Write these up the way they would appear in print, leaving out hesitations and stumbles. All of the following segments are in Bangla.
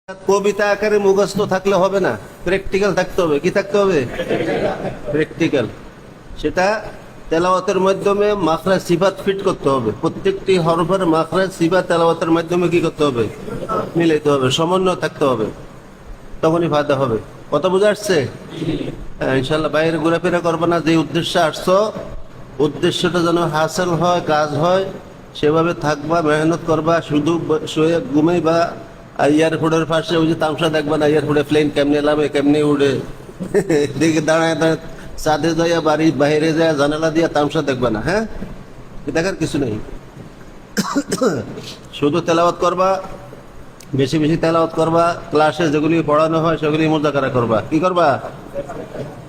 কবিতা আকারে মুখস্থ থাকলে হবে না, প্র্যাকটিক্যাল থাকতে হবে। কি থাকতে হবে? প্র্যাকটিক্যাল। সেটা তেলাওয়াতের মাধ্যমে মাখরাজ সিফাত ফিট করতে হবে। প্রত্যেকটি হরফের মাখরাজ সিফাত তেলাওয়াতের মাধ্যমে কি করতে হবে? মিলাইতে হবে, সমন্বয় থাকতে হবে, তখনই ফায়দা হবে। কথা বুঝে আসছে? ইনশাল্লাহ বাইরে ঘোরাফেরা করবে না। যে উদ্দেশ্যে আসছো উদ্দেশ্যটা যেন হাসিল হয়, কাজ হয়, সেভাবে থাকবা, মেহনত করবা। শুধু শুয়ে ঘুমাইবা এয়ারপোর্টের পাশে ওই যে তামসা দেখবা না, এয়ারপোর্টে প্লেন কেমনে নামে কেমনে উড়ে, দেখে দাঁড়ায় দাঁড়ায় চাঁদে যাইয়া বাড়ি বাইরে যায় জানালা দিয়া তামসা দেখবা না। হ্যাঁ, দেখার কিছু নেই। শুধু তেলাওয়াত করবা, বেশি বেশি তেলাওয়াত করবা। ক্লাসে যেগুলি পড়ানো হয় সেগুলি মোজাকারা করবা। কি করবা?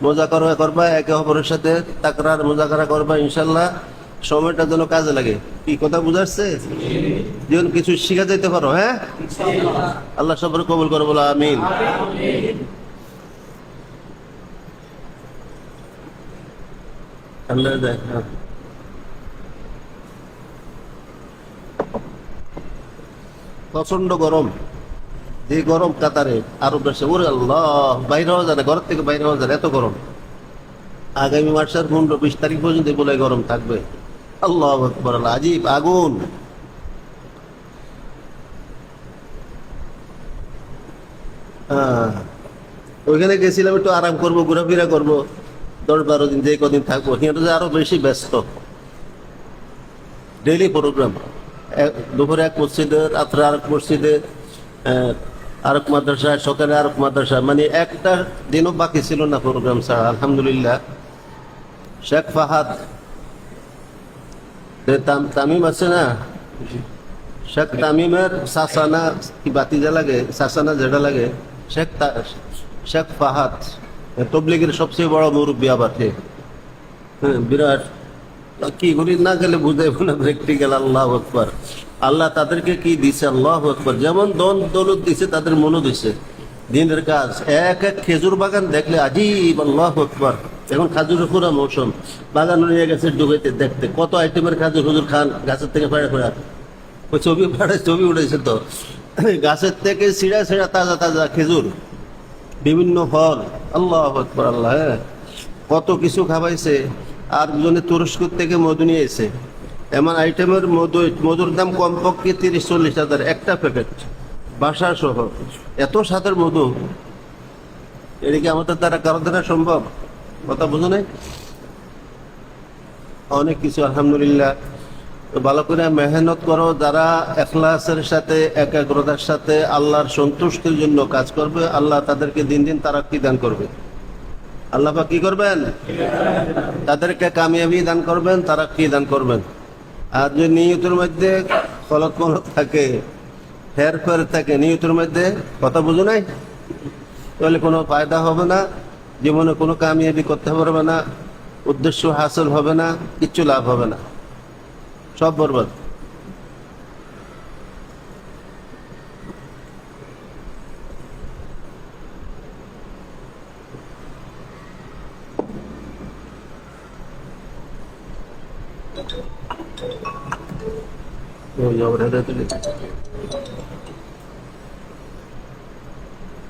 মোজাকারা করবা, একে অপরের সাথে তাকরার মোজাকারা করবা। ইনশাল্লাহ সময়টা যেন কাজে লাগে। কি কথা বুঝাচ্ছে? যেন কিছু শিখা যাইতে পারো। হ্যাঁ, আল্লাহ সবার কবুল করে, বলো আমিন। আল্লাহ দেখ। প্রচন্ড গরম, যে গরম কাতারে আরো বেশি। ওরে আল্লাহ, বাইরে হওয়া যায় না, ঘর থেকে বাইরে হওয়া যায় না, এত গরম। আগামী মাসের 15-20 তারিখ পর্যন্ত বলে গরম থাকবে। আল্লাহু আকবার, আজীব আগুন। ওইখানে গেছিলাম একটু আরাম করবো, ঘোরাফেরা করবো, 10-12 দিন, যে কদিন থাকবো। কিন্তু আরো বেশি ব্যস্ত, ডেইলি প্রোগ্রাম। দুপুরে এক মসজিদে, রাত্রে আরেক মসজিদে, আরেক মাদ্রাসায়, সকালে আরেক মাদ্রাসা। মানে একটা দিনও বাকি ছিল না প্রোগ্রাম ছাড়া। আলহামদুলিল্লাহ। শেখ ফাহাদ তামিম আছে না, শেখ তামিমের সাসানা কি বাতিজা লাগে, সাসানা যেটা লাগে, শেখ ফাহাদ তবলিগের সবচেয়ে বড় মুরব্বী। আবার হ্যাঁ, বিরাট। কি করি না গেলে বুঝাইব না, প্র্যাকটিক্যাল। আল্লাহু আকবার। আল্লাহ তাদেরকে কি দিছে, আল্লাহু আকবার। যেমন দন দৌলত দিছে, তাদের মনও দিছে দিনের কাজ। এক এক খেজুর বাগান দেখলে আজীব, আল্লাহু আকবার। এখন খাজুরের পুরা মৌসুম, বাগান নিয়ে গেছে ডুবাইতে দেখতে, কত আইটেমের খাজুর হুজুর খান গাছের থেকে পাড়ে পাড়া। ওই ছবি পাড়ে, ছবি উঠেছে তো, গাছের থেকে ছিঁড়া ছিঁড়া তাজা তাজা খেজুর, বিভিন্ন ফল। আল্লাহু আকবার। আল্লাহ, হ্যাঁ, কত কিছু খাওয়াইছে। আর জনে তুরস্ক থেকে মধু নিয়ে এসে, এমন আইটেমের মধুর দাম কমপক্ষে 30-40 হাজার একটা প্যাকেট, বাসা সহ। এত স্বাদের মধু, এটা কি আমাদের দ্বারা কারোর দ্বারা সম্ভব? কথা বুঝো নাই? অনেক কিছু। আলহামদুলিল্লাহ। তো ভালো করে মেহনত করো। যারা এখলাসের সাথে, একাগ্রতার সাথে আল্লাহর সন্তুষ্টির জন্য কাজ করবে, আল্লাহ তাদেরকে দিন দিন তারাক্কি দান করবে। আল্লাহ পাক কি করবেন? তাদেরকে কামিয়াবি দান করবেন, তারাক্কি দান করবেন। আর যে নিয়তের মধ্যে খলত মলত থাকে, হেরফের থাকে নিয়তের মধ্যে, কথা বুঝো নাই, তাহলে কোনো ফায়দা হবে না, জীবনে কোনো কামিয়াবি করতে পারবে না, উদ্দেশ্য হাসিল হবে না, কিচ্ছু লাভ হবে না, সব বরবাদ।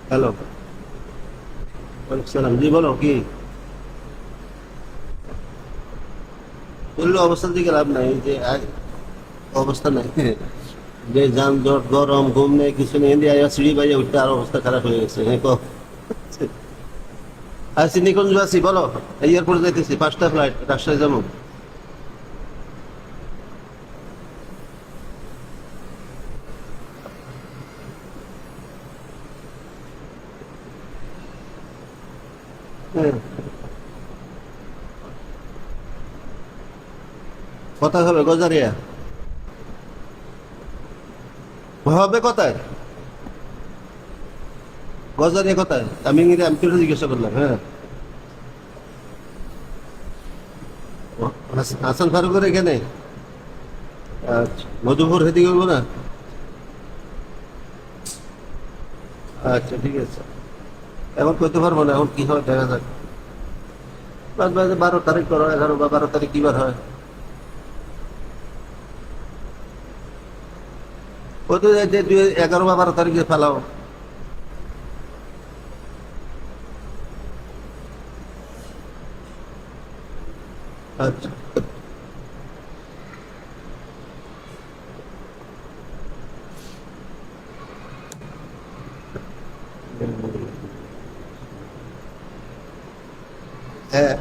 হ্যালো, সালাম। জি বলো, কি বললো? অবস্থার দিকে লাভ নাই, যে অবস্থা নাই, যে যানজট, গরম, ঘুম নেই, কিছু নেই। সিঁড়ি বাইরে উঠতে আর অবস্থা খারাপ হয়ে গেছে। হ্যাঁ, আসি নিকুঞ্জ আসি, বলো। এয়ারপোর্ট যাইতেছি, 5টা ফ্লাইট, রাজশাহী যাবো। কথা হবে গজারিয়া হবে কোথায়? গজারিয়া কোথায়? আমি তো জিজ্ঞাসা করলাম। হ্যাঁ, হাসান ফারুকের এখানে। আচ্ছা, মধুপুর হেদিকে বলবো না? আচ্ছা, ঠিক আছে। এখন করতে পারবো না, এখন কি হয় দেখা যাক। 12 তারিখ করো, 11 বা 12 তারিখ কি বার হয়? ও তো 11 বা 12 তারিখে ফেলাও। আচ্ছা হ্যাঁ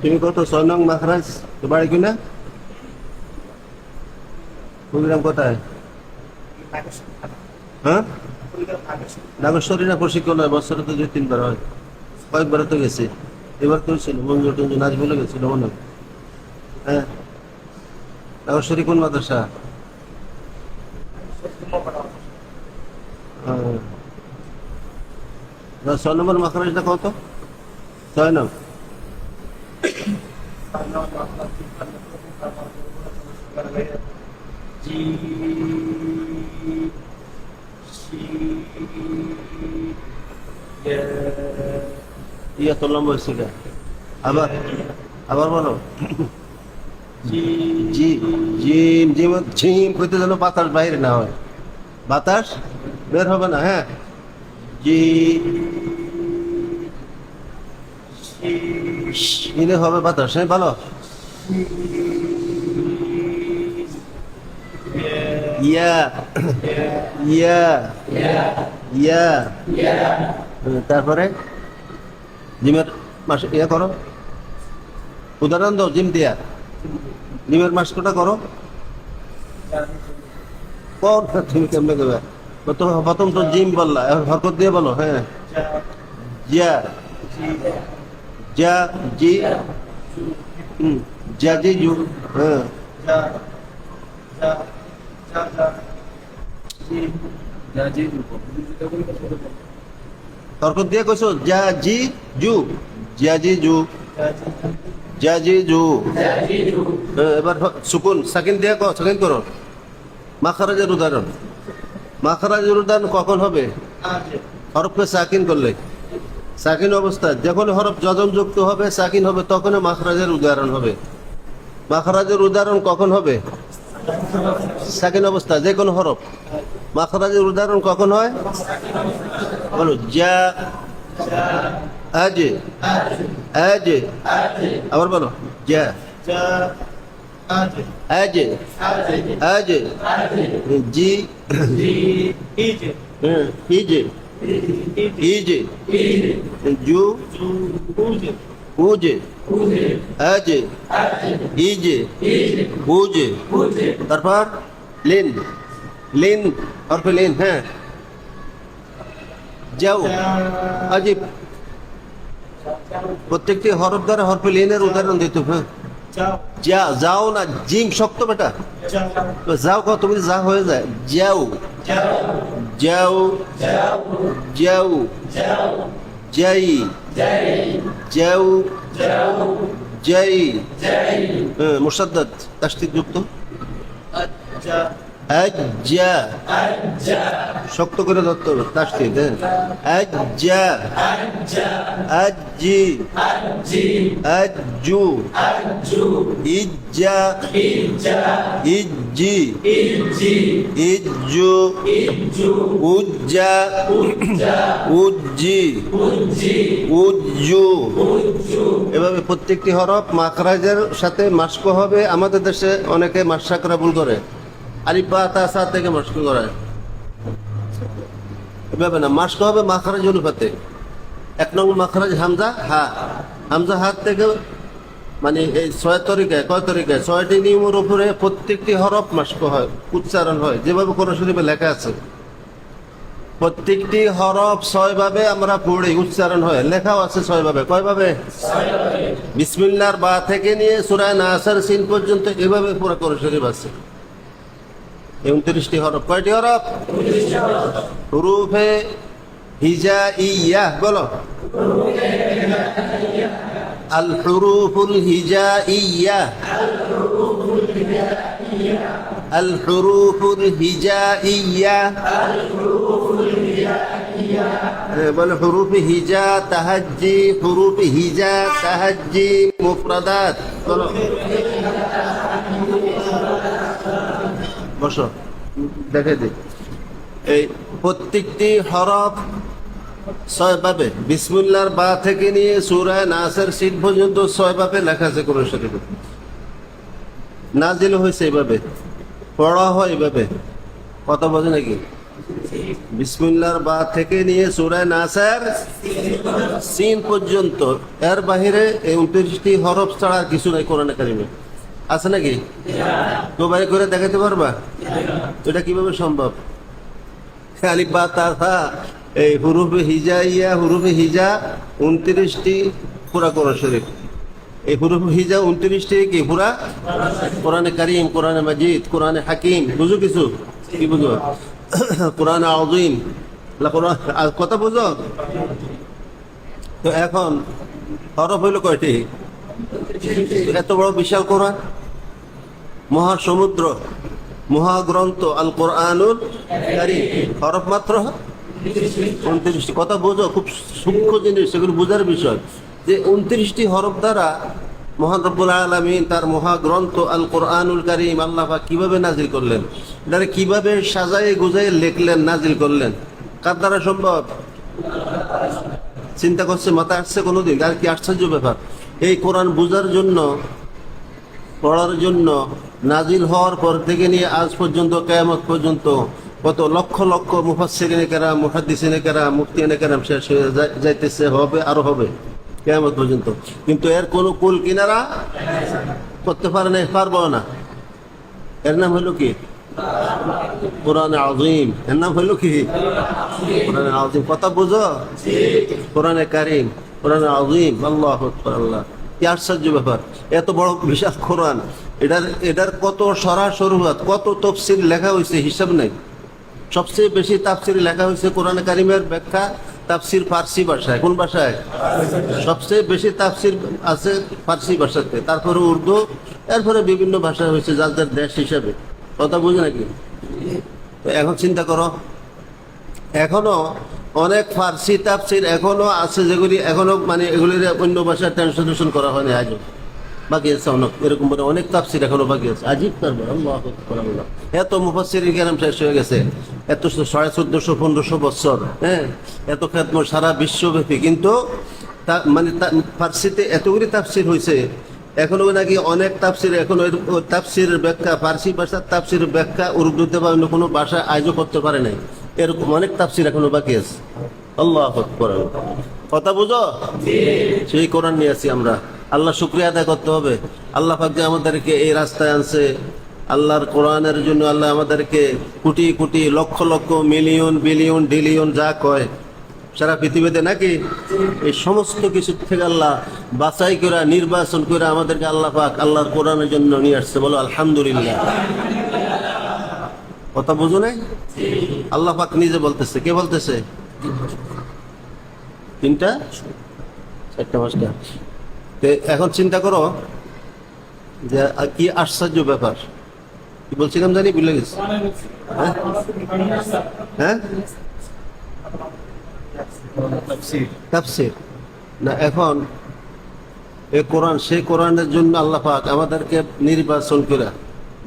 তুমি কত 6 নং মাখরাজ তো বাড়ি কিনা কুড়িগ্রাম কোথায় হ্যাঁ নাগেশ্বরী না প্রশিক্ষণ হয় বছরে তো 2-3 বার হয় কয়েকবার তো গেছি এবার তো ছিল মঞ্জুর টঞ্জুর নাচ বলে গেছিল মনে হয়। হ্যাঁ নাগেশ্বরী কোন মাদ্রাসা হ্যাঁ। 6 নম্বর মাখরাজটা কত 6 নং ইয়া তো লম্বা হয়েছে গা। আবার আবার বলো জি জিম জিম ঝিম কইতে যেন বাতাস বাইরে না হয় বাতাস বের হবে না হ্যাঁ জি ইনে হবে বাতাস হ্যাঁ ভালো ইয়া ইয়া ইয়া তারপরে জিমের মাস ইয়া করো উদাহরণ দাও জিম দিয়া জিমের মাস্কটা করো কোন তুমি কেমনে দেবে প্রথম তো জিম বললা এখন হরকত দিয়ে বলো হ্যাঁ জিয়া যা জি যা জি জু হ্যাঁ হরকত দিয়ে কইছো যা জি জু যা জি জু যা জি জু এবার সুকুন সাকিন দিয়ে সাকিন করো মাখরাজের উদাহরণ মাখরাজের উদাহরণ কখন হবে হরফকে সাকিন করলে সাকিন অবস্থা যখন হরফ যজম যুক্ত হবে সাকিন হবে তখন মাখরাজের উদাহরণ হবে মাখরাজের উদাহরণ কখন হবে সাকিন অবস্থা যে কোনো হরফ মাখরাজের উদাহরণ কখন হয় বলো যা আজে আজে আবার বলো যা আজে আজে জি ইজে ইজে জু উজে আজে ইজে উজে তারপর লিন লিন হরফে লিন হ্যাঁ যাও আজিব প্রত্যেকটি হরফ দ্বারা হরফে লিনের উদাহরণ দিতে হ্যাঁ যা যাও না জিম শক্ত বেটা যাও কত তুমি যা হয়ে যায় যাও যাও যাও যাই যাও যাই মুসাদ্দাদ তাসদীদ যুক্ত আজ্জা শক্ত করে ধরতে হবে তাসদীদ আজ্জা আজ্জি আজ্জু ইজ্জা ইজ্জি ইজ্জু উজ্জা উজ্জি উজ্জু এভাবে প্রত্যেকটি হরফ মাখরাজের সাথে মাস্ক হবে আমাদের দেশে অনেকে মাসাকরা ভুল করে আলিফ বা তা সা থেকে মাস্ক করায় এভাবে না মাস্ক হবে মাখরাজ অনুপাতে 1 নং মাখরাজ হামজা হা হামজা হাত থেকে মানে এই 6 তরিকায় কয় তরিকায় 6টি নিয়মের উপরে প্রত্যেকটি হরফ মাস্ক হয় উচ্চারণ হয় যেভাবে কোরআন শরীফে লেখা আছে প্রত্যেকটি হরফ 6 ভাবে আমরা পড়ি উচ্চারণ হয় লেখাও আছে 6 ভাবে কয় ভাবে 6 ভাবে বিসমিল্লাহর বা থেকে নিয়ে সূরা নাসর সিন পর্যন্ত এভাবে পুরো কোরআন শরীফ আছে 29টি হরফ কয়টি হরফ 29টি হরফ হুরুফে হিজাইয়া বলো আল হুরুফুল হিজাইয়া আল হুরুফুল হিজাইয়া বলো হুরুফে হিজা তাহাজ্জি হুরুফে হিজা তাহাজ্জি মুফরাদাত বলো বসো দেখে দিই এই প্রত্যেকটি হরফ ছয় ভাবে বিসমিল্লাহর বা থেকে নিয়ে সূরা নাসের সিট পর্যন্ত ছয় ভাবে লেখা আছে কোরআন শরীফে। নাজিল হয়েছে এইভাবে, পড়া হয় এইভাবে। কথা বোঝে নাকি? বিসমিল্লাহর বা থেকে নিয়ে সূরা নাসের সিন পর্যন্ত, এর বাহিরে এই 29টি হরফ ছাড়া আর কিছু নাই কোরআনে কারিমে। আছে নাকি? তো বাইরে করে দেখাতে পারবা? এটা কিভাবে সম্ভব? আলিফ বা তা থা, এই হুরুফে হিজাইয়া, হুরুফে হিজা 29টি পুরা কোরআন শরীফ। এই হুরুফে হিজা 29টি কি পুরা কোরআনে কারিম, কোরআনে মাজিদ, কোরআনে হাকিম। বুঝো কিছু? কি বুঝো? কোরআনে আযীম, কোরআন কথা বুঝো? তো এখন হরফ হইল কয়টি? এত বড় বিশাল কোরআন, মহাসমুদ্র, মহাগ্রন্থ আল কোরআনুল কারীম, হরফ মাত্র 29টি। কথা বোঝো? খুব সূক্ষ্ম জিনিস, সেগুলো বোঝার বিষয় যে 29টি হরফ দ্বারা মহান রব্বুল আলামিন তার মহাগ্রন্থ আল কোরআনুল কারীম আল্লাহ পাক কিভাবে নাজিল করলেন, এটারে কিভাবে সাজায়ে গুজায়ে লিখলেন, নাজিল করলেন, কার দ্বারা সম্ভব? চিন্তা করছে, মাথা আসছে কোনোদিন? আর কি আশ্চর্য ব্যাপার! এই কোরআন বোঝার জন্য, পড়ার জন্য নাজিল হওয়ার পর থেকে নিয়ে আজ পর্যন্ত, কিয়ামত পর্যন্ত কত লক্ষ লক্ষ মুফাসসিরিনে কেরাম, মুহাদ্দিসিনে কেরাম, মুফতিনে কেরাম শেষ হয়ে যাইতেছে, হবে, আরো হবে কিয়ামত পর্যন্ত। কিন্তু এর কোনো কুল কিনারা করতে পারে না, পারবো না। এর নাম হলো কি? কোরআনে আযীম। এর নাম হলো কি? কোরআনে আযীম। কথা বুঝো? কোরআনে কারীম, কোরআনে আযীম। আল্লাহু আকবার। আল্লাহ, কি আশ্চর্য ব্যাপার! এত বড় বিশাল কোরআন, এটার কত সরাসরুয়াত, কত তাফসীর লেখা হয়েছে, হিসাব নেই। সবচেয়ে বেশি তাফসীর লেখা হয়েছে কোরআনে কারীমের ব্যাখ্যা তাফসীর ফার্সি ভাষায়। কোন ভাষায়? সবচেয়ে বেশি তাফসীর আছে ফার্সি ভাষাতে, তারপরে উর্দু, এরপরে বিভিন্ন ভাষা হয়েছে যার যার দেশ হিসাবে। কথা বুঝে নাকি? তো এখন চিন্তা করো, এখনো অনেক ফার্সি তাফসীর এখনো আছে, যেগুলি এখনো মানে এগুলির অন্য ভাষায় ট্রান্সলেশন করা হয়নি, আজও বাকি আছে অনেক। এরকম করে অনেক তাফসীর এখনো বাকি আছে। আজিব কারবার! আল্লাহু আকবার। আল্লাহ, এত মুফাসসিরিন কেরাম শেষ হয়ে গেছে, এত 1450-1500 বছর, হ্যাঁ, এত খেদমত সারা বিশ্বব্যাপী, কিন্তু মানে ফার্সিতে এতগুলি তাফসীর হয়েছে, এখনো নাকি অনেক তাফসীর, এখন ওই তাফসীরের ব্যাখ্যা, ফার্সি ভাষার তাফসীরের ব্যাখ্যা উর্দুতে বা অন্য কোনো ভাষায় আজও করতে পারে নাই। এরকম অনেক তাফসীর এখনো বাকি আছে। আল্লাহু আকবার। কথা বুঝো? সেই কোরআন নিয়ে আছি আমরা। আল্লাহ শুকরিয়া আদায় করতে হবে। আল্লাহ পাক যে আমাদেরকে এই রাস্তায় আনছে, আল্লাহর কোরআনের জন্য আল্লাহ আমাদেরকে কোটি কোটি, লক্ষ লক্ষ, মিলিয়ন, বিলিয়ন, ডিলিয়ন যা কয় সারা পৃথিবীতে নাকি, এই সমস্ত কিছু থেকে আল্লাহ বাছাই করে, নির্বাচন করে আমাদেরকে আল্লাহ পাক আল্লাহর কোরআনের জন্য নিয়ে আসছে। বলো আলহামদুলিল্লাহ। কথা বুঝো নাই? আল্লাহ পাক নিজে বলতেছে। কে বলতেছে? 3টা 4টা 5টা। এখন চিন্তা করো যে কি আশ্চর্য ব্যাপার! কি বলছিলাম জানি, ভুলে গেছি। হ্যাঁ, তাফসীর না। এখন এই কোরআন, সেই কোরআনের জন্য আল্লাহ পাক আমাদেরকে নির্বাচন করে,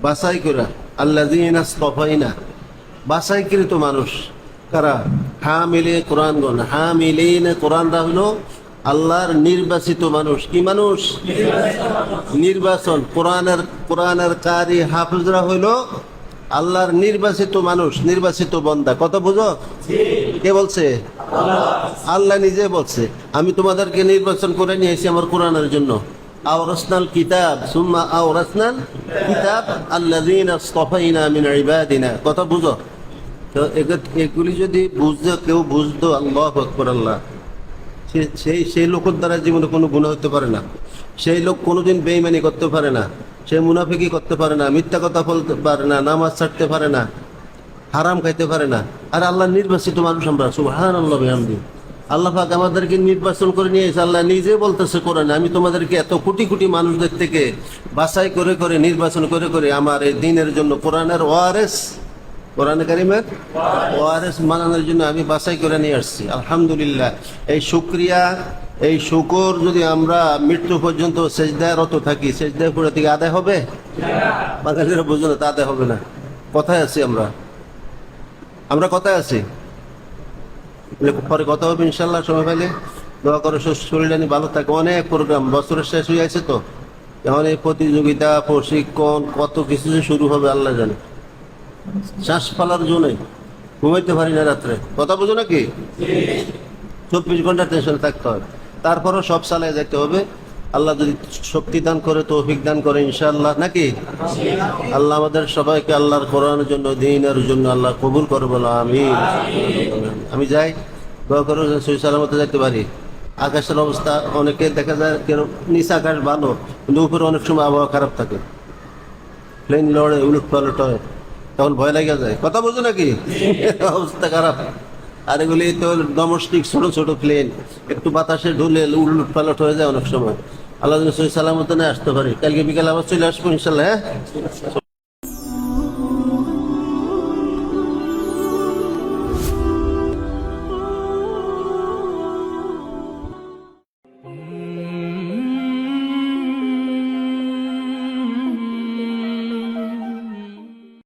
বাছাই করে, আল্লাযীনা ইসতাফাইনা, বাছাইকৃত মানুষ কারা? হামিলে কোরআনগণ। হামিলিনে কোরআনরা হলো আল্লাহর নির্বাচিত মানুষ। কি মানুষ? নির্বাচন। কোরআনের কারি হাফিজরা হইল আল্লাহর নির্বাচিত মানুষ, নির্বাচিত বান্দা। কথা বুঝো? কে বলছে? আল্লাহ নিজে বলছে, আমি তোমাদেরকে নির্বাচন করে নিয়েছি আমার কোরআনের জন্য। আওরাসনাল কিতাব সুম্মা আওরাসনাল কিতাব আল্লাযীনা ইসতাফাইনা মিন ইবাদিনা। কথা বুঝো? তো এগুলি যদি বুঝতো, কেউ বুঝতো, আল্লাহু আকবার। আল্লাহ, সেই লোকের দ্বারা জীবনে কোনো গুনাহ হতে পারে না। সেই লোক কোনোদিন বেঈমানি করতে পারে না, সে মুনাফিকি করতে পারে না, মিথ্যা কথা বলতে পারে না, নামাজ ছাড়তে পারে না, হারাম খাইতে পারে না। আর আল্লাহ নির্বাচিত মানুষ আমরা। সুবহানাল্লাহ বিহামদিহি। আল্লাহ পাক আমাদেরকে নির্বাচন করে নিয়েছে। আল্লাহ নিজে বলতেছে কোরআনে, আমি তোমাদেরকে এত কোটি কোটি মানুষদের থেকে বাছাই করে করে, নির্বাচন করে করে আমার এই দ্বীনের জন্য, কোরআনের ওয়ারেস, কোরআন কারীমের ওয়ারেস মানানোর জন্য আমি বাছাই করে নিয়ে আসছি। আলহামদুলিল্লাহ। এই শুকরিয়া, এই শুকর যদি আমরা মৃত্যু পর্যন্ত সেজদায় রত থাকি, সেজদায় পড়ে থেকে আদায় হবে? বাঙালিরা বুঝো না, তা আদায় হবে না। কোথায় আছি আমরা? আমরা কোথায় আছি? পরে কথা হবে ইনশাল্লাহ, সময় পেলে। দোয়া করো শরীর জানি ভালো থাকে। অনেক প্রোগ্রাম, বছরের শেষ হয়ে আছে তো, এখন এই প্রতিযোগিতা, প্রশিক্ষণ, কত কিছু যে শুরু হবে আল্লাহ জানে। শ্বাস পালার জন্যে ঘুমাইতে পারি না রাত্রে, কথা বুঝো নাকি? 24 ঘন্টা টেনশনে থাকতে হয়, তারপরও সব চালিয়ে যেতে হবে। আল্লাহ যদি শক্তি দান করে, তৌফিক দান করে ইনশাআল্লাহ, নাকি? আল্লাহ আমাদের সবাইকে আল্লাহর কোরআনের জন্য, দ্বীনের জন্য আল্লাহ কবুল করে, বলো আমিন। আমি যাই, দোয়া করো সহি সালামতে যেতে পারি। আকাশের অবস্থা অনেকে দেখা যায় নিচে আকাশ ভালো, কিন্তু উপরে অনেক সময় আবহাওয়া খারাপ থাকে, প্লেন লড়ে, উলট পালট হয়, তখন ভয় লেগে যায়, কথা বুঝো নাকি? অবস্থা খারাপ। আর এগুলি তো ডোমেস্টিক ছোট ছোট প্লেন, একটু বাতাসে ঢুলে উলট পালট হয়ে যায় অনেক সময়। আল্লাহ সহি সালামতে আসতে পারি। কালকে বিকালে আবার চলে আসবো ইনশাল্লাহ, হ্যাঁ।